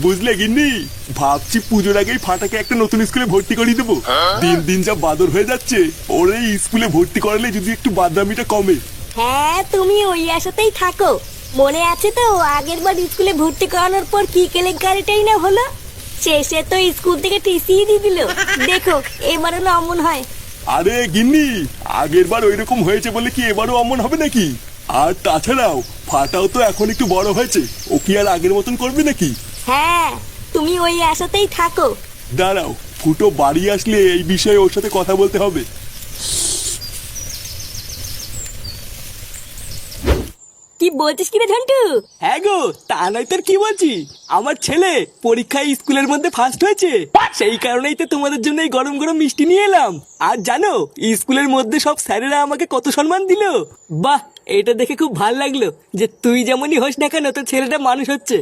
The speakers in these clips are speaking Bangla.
বুঝলে গিন্নি, ভাবছি পুজোর আগেই ফাটাকে একটা নতুন স্কুলে ভর্তি করিয়ে দেবো। দিন দিন যা বাদর হয়ে যাচ্ছে, ওর এই স্কুলে ভর্তি করালে যদি একটু বাদরামিটা কমে। হ্যাঁ, তুমি ওই আশাতেই থাকো। মনে আছে তো আগের বার স্কুলে ভর্তি করানোর পর কি কেলেঙ্কারিটাই না হলো। শেষে তো স্কুল থেকে টিসি দিয়ে দিল। দেখো এবারও না অমন হয়। আরে গিন্নি, আগের বার ওইরকম হয়েছে বলে কি এবারও অমন হবে নাকি? আর তাছাড়াও ফাটাও তো এখন একটু বড় হয়েছে, ও কি আর আগের মতন করবে নাকি? হ্যাঁ, তুমি ওই আশাতেই থাকো। দাঁড়াও, ফুটো বাড়ি আসলে এই বিষয়ে ওর সাথে কথা বলতে হবে। কি বলছিস কি রে ঝন্টু? হ্যাঁ গো, তা নয় তোর কি বলছি। আমার ছেলে পরীক্ষায় স্কুলের মধ্যে ফার্স্ট হয়েছে, সেই কারণেই তো তোমাদের জন্য এই গরম গরম মিষ্টি নিয়ে এলাম। আর জানো স্কুলের মধ্যে সব স্যারেরা আমাকে কত সম্মান দিল। বাহ, এটা দেখে খুব ভালো লাগলো যে তুই যেমনই হোস না কেন তোর ছেলেটা মানুষ হচ্ছে।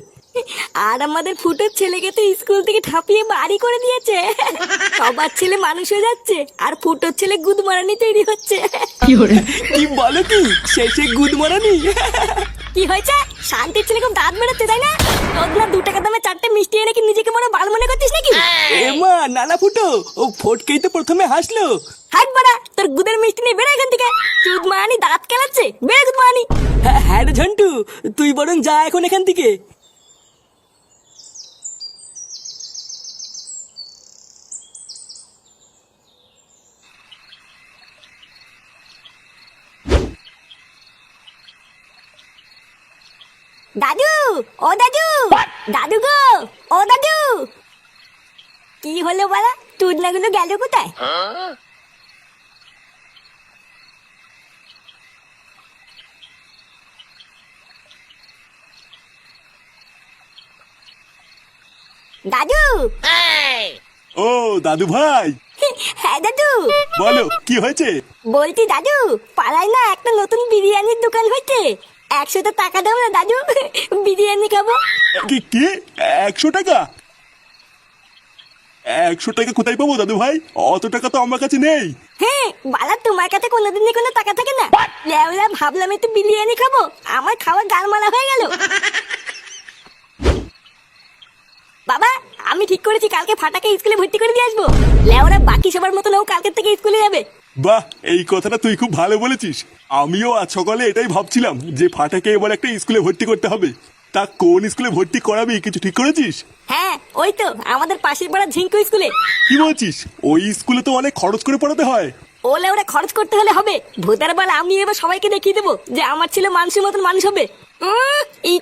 আর আমাদের ফুটোর ছেলেকে তো স্কুল থেকে ঠাপিয়ে বাড়ি করে দিয়েছে। সবার ছেলে মানুষ হয়ে যাচ্ছে আর ফুটোর ছেলে গুদমারানি তৈরি হচ্ছে। কি বলো কি, শেষে গুদ মারানি? কি হয়েছে? শান্তির ছেলে খুব দাঁত বেরোচ্ছে তাই না? তোর না 2 টাকা দামে 4টে মিষ্টি এনে কি নিজেকে বড় বাল মনে করছিস নাকি? এমা নানা ফুটো, ও ফটকেই তো প্রথমে হাসলো। হাট বাড়া, তোর গুদের মিষ্টি নিয়ে বেরো এখান থেকে। গুদমারানি দাঁত কেলাচ্ছে, বেরো গুদমারানি। হ্যাঁ রে ঝন্টু, তুই বরং যা এখন এখান থেকে। দাদু, ও দাদু, দাদু গো, ও দাদু। কি হলো বলা? টুডনাগুলো গেল কোথায়? দাদু। ও দাদু ভাই, হ্যাঁ দাদু। বলো কি হয়েছে? বলছি দাদু, পাড়ায় না একটা নতুন বিরিয়ানির দোকান হয়েছে। 100 টাকা দাও না দাদু, বিরিয়ানি খাবো। কি কি 100 টাকা? 100 টাকা কোথায় পাবো দাদু ভাই? অত টাকা তো আমার কাছে নেই। হ্যাঁ বালা, তোমার কাছে কোনোদিনই কোনো টাকা থাকে না? লেওলা ভাবলাম একটু বিরিয়ানি খাবো, আমার খাওয়া গালমালা হয়ে গেল। বাবা, আমি ঠিক করেছি কালকে ফাটাকে স্কুলে ভর্তি করে দিয়ে আসবো। লেওরা বাকি সবার মতন ও কালকে থেকে স্কুলে যাবে। বাহ, এই কথাটা তুই খুব ভালো বলেছিস। আমিও আজ সকালে এটাই ভাবছিলাম যে ফাটাকে এবার একটা স্কুলে ভর্তি করতে হবে। তা কোন স্কুলে ভর্তি করাবি কিছু ঠিক করেছিস? হ্যাঁ, ওই তো আমাদের পাশের পাড়া ঝিঙ্কু স্কুলে। কি বলছিস? ওই স্কুলে তো অনেক খরচ করে পড়াতে হয়। ও লেওরা খরচ করতে হলে হবে? ভোটার বল আমি এবার সবাইকে দেখিয়ে দেবো যে আমার ছেলে মানুষের মতন মানুষ হবে।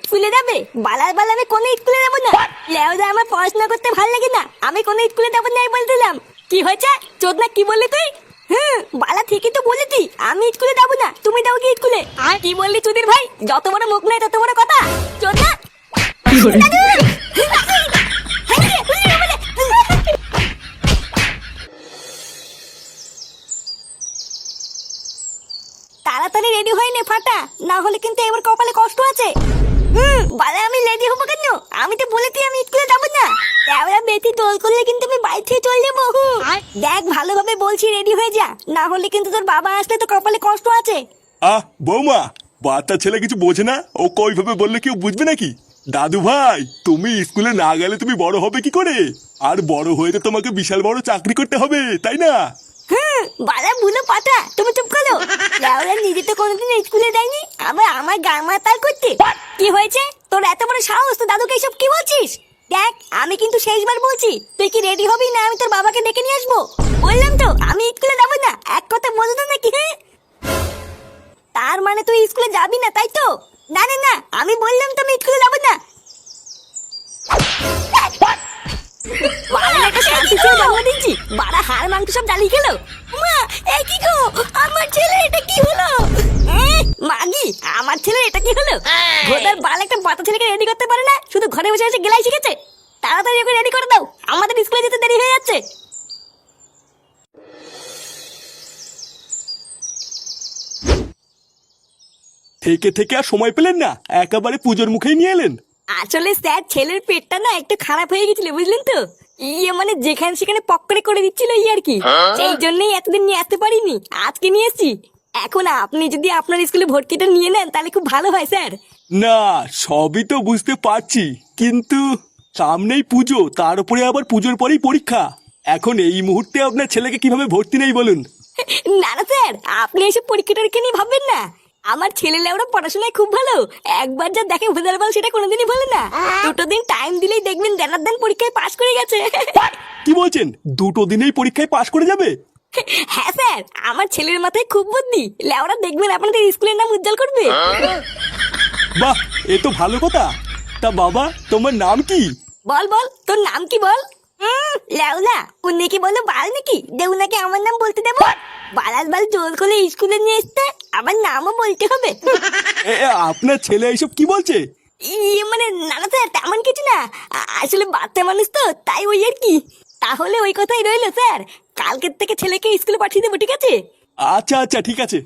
স্কুলে যাবে? বালার বাল আমি কোনো স্কুলে যাবো না। লেওরা আমার পড়াশোনা করতে ভালো লাগে না, আমি কোনো স্কুলে যাবো না বলে দিলাম। কি হয়েছে? চোদনা কি বললি তুই? বালা ঠিকই তো বলেছি, আমি স্কুলে যাবো না, তুমি যাও কি স্কুলে? আর কি বললি চুদির ভাই? যত বড় মুখ নাই তত বড় কথা। চোদনা। তাড়াতাড়ি রেডি হয়ে নে ফাটা, না হলে কিন্তু এবার কপালে কষ্ট আছে। বালা আমি রেডি হবো কেন? আমি তো বলেছি আমি স্কুলে যাবো না। এবার বেশি টোল করলে কিন্তু আমি বাড়ি থেকে চলে যাবো। দেখ ভালোভাবে বলছি রেডি হয়ে যা, না হলে কিন্তু তোর বাবা আসলে তো কপালে কষ্ট আছে। বৌমা, বাচ্চা ছেলে কিছু বোঝে না, ও কইভাবে বললে কেউ বুঝবে নাকি? দাদু ভাই, তুমি স্কুলে না গেলে তুমি বড় হবে কি করে? আর বড় হয়ে তো তোমাকে বিশাল বড় চাকরি করতে হবে, তাই না? বালা ভুলো পাঠা, তুমি চুপ করো। লেওরা নিজে তো কোনোদিন স্কুলে যায়নি, আবার আমার গান মাতাল করতে। কি হয়েছে তোর এত বড় সাহস? তো দাদুকে এসব কি বলছিস? দেখ আমি কিন্তু শেষবার বলছি, তুই কি রেডি হবি না আমি তোর বাবাকে ডেকে নিয়ে আসবো? বললাম তো আমি স্কুলে যাবো না, এক কথা বলতো নাকি? তার মানে তুই স্কুলে যাবি না তাই তো? না না না, আমি বললাম তো আমি স্কুলে যাবো না। বাড়া হাড় মাংস সব জ্বালিয়ে গেল। মা, এই কি গো, আমার ছেলে এটা কি হলো? মাগি, আমার ছেলে এটা কি হলো? ভোদার বাল একটা বাচ্চা ছেলেকে রেডি করতে পারে না, শুধু ঘরে বসে বসে গেলাই শিখেছে। তাড়াতাড়ি ওকে রেডি করে দাও, আমাদের স্কুলে যেতে দেরি হয়ে যাচ্ছে। থেকে থেকে আর সময় পেলেন না, একেবারে পুজোর মুখেই নিয়ে এলেন। আসলে স্যার ছেলের পেটটা না একটু খারাপ হয়ে গেছিল বুঝলেন তো। মানে যেখানে সেখানে পকড়ে করে দিচ্ছিল আর কি। সেই জন্যই এতদিন নিয়ে আসতে পারিনি, আজকে নিয়ে এসেছি। এখন আপনি যদি আপনার স্কুলে ভর্তিটা নিয়ে নেন তাহলে খুব ভালো হয় স্যার। না, সবই তো বুঝতে পারছি, কিন্তু সামনেই পুজো, তার উপরে আবার পুজোর পরেই পরীক্ষা। এখন এই মুহূর্তে আপনার ছেলেকে কিভাবে ভর্তি নেই বলুন? না না স্যার, আপনি এসব পরীক্ষা টরীক্ষা নিয়ে ভাববেন না। আমার ছেলে লেওরা পড়াশোনায় খুব ভালো। একবার যা দেখে ভেদার বল সেটা কোনোদিনই বলে না। দুটো দিন টাইম দিলেই দেখবেন দেনার দেন পরীক্ষায় পাশ করে গেছে। কি বলছেন, 2 দিনেই পরীক্ষায় পাশ করে যাবে? হ্যাঁ স্যার, আমার ছেলের মাথায় খুব বুদ্ধি। লেওরা দেখবেন আপনাদের স্কুলের নাম উজ্জ্বল করবে। বাহ, এ তো ভালো কথা। তা বাবা, তোমার নাম কি? বল বল, তোর নাম কি বল? লেওলা উনি কি বলো বাল নাকি দেউনাকে আমার নাম বলতে দেবো? বালাল বাল জোর করে স্কুলে নিয়ে এসছে, আমার নামও বলতে হবে? আপনার ছেলে এইসব কি বলছে? মানে না না স্যার, তেমন কিছু না। আসলে বাচ্চা মানুষ তো, তাই ওই আর কি। তাহলে ওই কথাই রইলো স্যার, কালকের থেকে ছেলেকে স্কুলে পাঠিয়ে দেবো, ঠিক আছে? আচ্ছা আচ্ছা, ঠিক আছে।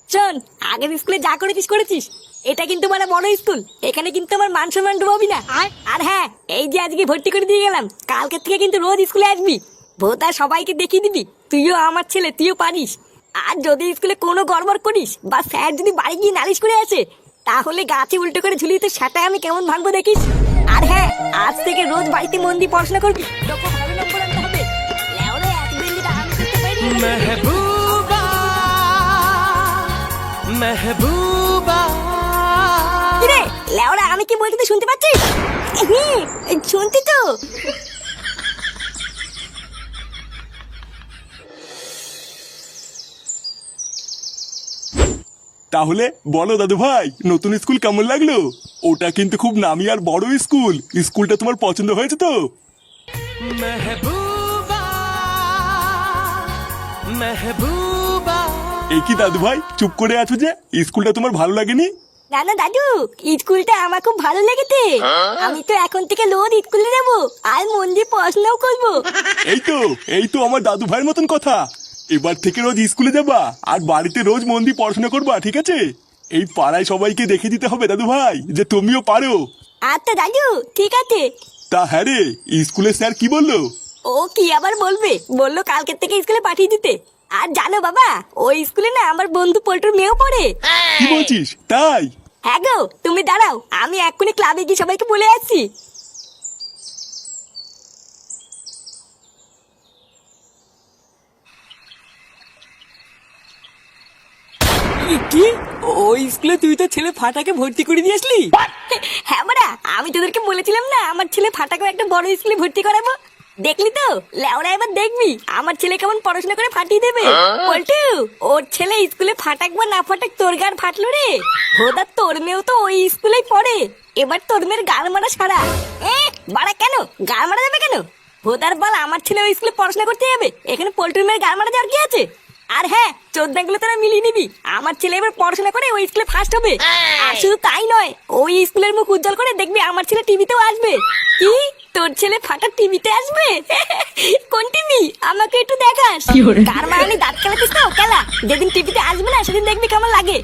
শোন, আগের স্কুলে যা করেছিস করেছিস। এটা কিন্তু মানে বড় স্কুল, এখানে কিন্তু আমার মান সম্মান ডুবাবি না। আর হ্যাঁ, এই যে আজকে ভর্তি করে দিয়ে গেলাম, কালকের থেকে কিন্তু রোজ স্কুলে আসবি। ভোতা সবাইকে দেখিয়ে দিবি তুইও আমার ছেলে, তুইও পারিস। আর যদি স্কুলে কোনো গড়বড় করিস বা স্যার যদি বাড়ি গিয়ে নালিশ করে আসে, তাহলে গাছে উল্টো করে ঝুলিয়ে তো সেটাই আমি কেমন ভাঙবো দেখিস। আর হ্যাঁ, আজ থেকে রোজ বাড়িতে মন দিয়ে পড়াশোনা করবি, যখন ভালো নম্বর আনতে হবে। লেওরে এতদিন যেটা আমি করতে পারিনি। মেহবুবা মেহবুবা। কিরে লেওরা, আমি কি বলতে শুনতে পাচ্ছিস? শুনতি তো? তাহলে বলো দাদু ভাই, নতুন স্কুল কেমন লাগলো? ওটা কিন্তু খুব নামি আর বড় স্কুল। স্কুলটা তোমার পছন্দ হয়েছে তো? মেহবুবা মেহবুবা। এ কি দাদু ভাই, চুপ করে আছো যে? স্কুলটা তোমার ভালো লাগেনি? না না দাদু, স্কুলটা আমার খুব ভালো লেগেছে। আমি তো এখন থেকে রোজ স্কুলে যাবো আর মন দিয়ে পড়াশোনাও করবো। এই তো আমার দাদু ভাইয়ের মতন কথা। এবার থেকে রোজ স্কুলে যাবা আর বাড়িতে রোজ মন দিয়ে পড়াশোনা করবা, ঠিক আছে? এই পাড়ায় সবাইকে দেখে দিতে হবে দাদু ভাই যে তুমিও পারো। আচ্ছা দাদু, ঠিক আছে। তা হ্যাঁ রে, স্কুলের স্যার কি বললো? ও কি আবার বলবে, বললো কালকের থেকে স্কুলে পাঠিয়ে দিতে। আর জানো বাবা, ওই স্কুলে না আমার বন্ধু পল্টুর মেয়েও পড়ে। কি বলছিস, তাই? হ্যাঁ গো, তুমি দাঁড়াও, আমি এক্ষুনি ক্লাবে গিয়ে সবাইকে বলে আসছি। কি, ওই স্কুলে তুই তো ছেলে ফাটাকে ভর্তি করে দিয়ে আসলি? হ্যাঁ মারা, আমি তোদেরকে বলেছিলাম না আমার ছেলে ফাটাকে একটা বড় স্কুলে ভর্তি করাবো। দেখলি তো লেওরা, এবার দেখবি আমার ছেলে কেমন পড়াশোনা করে ফাটিয়ে দেবে। পল্টু, ওর ছেলে স্কুলে ফাটাক বা না ফাটাক, তোর গার ফাটলো রে। ভোদা তোর মেয়েও তো ওই স্কুলেই পড়ে। এবার তোর মেয়ের গাল মারা সারা। বাড়া কেন গাল মারা যাবে কেন? ভোদার বল, আমার ছেলে ওই স্কুলে পড়াশোনা করতে যাবে, এখানে পল্টুর মেয়ের গাল মারা যাওয়ার কি আছে? আর হ্যাঁ, চোদ্দাগুলো তোরা মিলিয়ে নিবি, আমার ছেলে এবার পড়াশোনা করে ওই স্কুলে ফার্স্ট হবে। আর শুধু তাই নয়, ওই স্কুলের মুখ উজ্জ্বল করে দেখবি আমার ছেলে টিভিতেও আসবে। কি, তোর ছেলে ফাটা টিভিতে আসবে? কোন টিভি, আমাকে একটু দেখাস। কার মারানি দাঁত খেলাতিস তো খেলা, যেদিন টিভিতে আসবে না সেদিন দেখবি কেমন লাগে।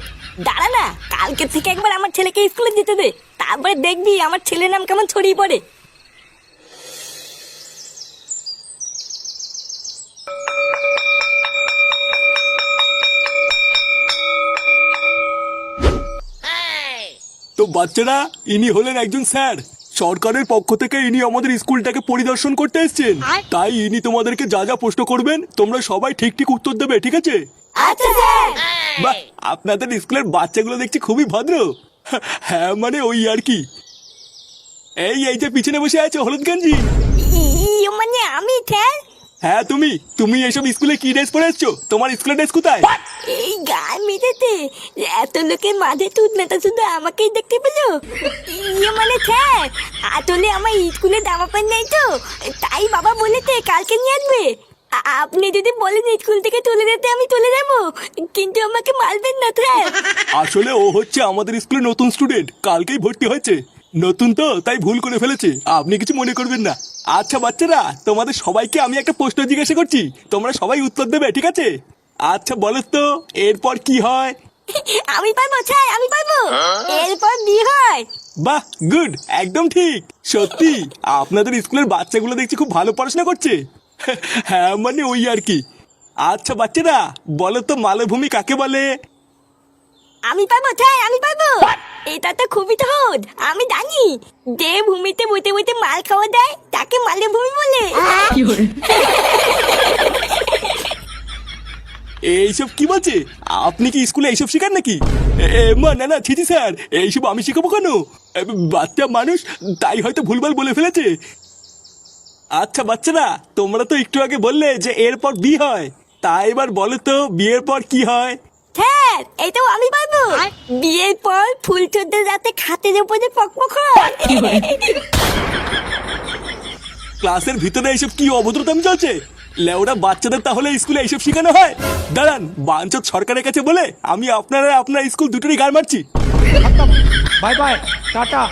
দাঁড়া না, কালকে থেকে একবার আমার ছেলেকে স্কুলে যেতে দে, তারপরে দেখবি আমার ছেলের নাম কেমন ছড়িয়ে পড়ে। তো বাচ্চারা, ইনি হলেন একজন স্যার। সরকারের পক্ষ থেকে ইনি আমাদের স্কুলটাকে পরিদর্শন করতে এসেছেন। তাই ইনি তোমাদেরকে যা যা প্রশ্ন করবেন তোমরা সবাই ঠিক ঠিক উত্তর দেবে, ঠিক আছে? আচ্ছা স্যার। বাহ, আপনাদের স্কুলের বাচ্চাগুলো দেখছি খুবই ভদ্র। হ্যাঁ মানে ওই আর কি। এই যে পিছনে বসে আছে হলুদ গেঞ্জি। মানে আমি স্যার? হ্যাঁ তুমি এইসব স্কুলে কি ড্রেস পরে এসছো? তোমার স্কুলের ড্রেস কোথায়? এই গান মেটাতে এত লোকের মাঝে তুই নেতা শুধু আমাকেই দেখতে পেলো। মানে স্যার, আসলে আমার স্কুলে জামা প্যান্ট নেই তো, তাই বাবা বলেছে কালকে নিয়ে আসবে। আপনি যদি বলেন স্কুল থেকে তুলে দিতে আমি তুলে দেবো, কিন্তু আমাকে মারবেন না স্যার। আসলে ও হচ্ছে আমাদের স্কুলে নতুন স্টুডেন্ট, কালকেই ভর্তি হয়েছে। নতুন তো তাই ভুল করে ফেলেছে, আপনি কিছু মনে করবেন না। আচ্ছা বাচ্চারা, তোমাদের সবাইকে আমি একটা প্রশ্ন জিজ্ঞাসা করছি, তোমরা সবাই উত্তর দেবে, ঠিক আছে? আচ্ছা বলো তো, এরপর কি হয়? আমি পারবো স্যার, আমি পারবো। এরপর বি হয়। বাহ, গুড, একদম ঠিক। সত্যি আপনাদের স্কুলের বাচ্চাগুলো দেখছি খুব ভালো পড়াশোনা করছে। হ্যাঁ মানে ওই আর কি। আচ্ছা বাচ্চারা, বলো তো মালভূমি কাকে বলে? আমি পারবো তাই আমি পারবো। এটা তো খুবই সহজ, আমি জানি। যে ভূমিতে বইতে বইতে মাল খাওয়া দেয় তাকে মালের ভূমি বলে। এইসব কি বলছে? আপনি কি স্কুলে এইসব শেখান নাকি? মা না না, ছিছি স্যার, এইসব আমি শেখাবো কেন? বাচ্চা মানুষ, তাই হয়তো ভুলভাল বলে ফেলেছে। আচ্ছা বাচ্চারা, তোমরা তো একটু আগে বললে যে এরপর বিয়ে হয়, তাই এবার বলো তো বিয়ের পর কি হয়? স্যার এটাও আমি পারবো। বিয়ের পর ফুল চোদ্দের রাতে খাটের উপরে পকপক হয়। ক্লাসের ভিতরে এইসব কি অভদ্রতামি চলছে? লেওরা বাচ্চাদের তাহলে স্কুলে এইসব শেখানো হয়? দাঁড়ান, বাঞ্চত সরকারের কাছে বলে আমি আপনারা আপনার স্কুল দুটোরই গাড় মারছি। Bye bye tata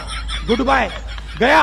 good bye गया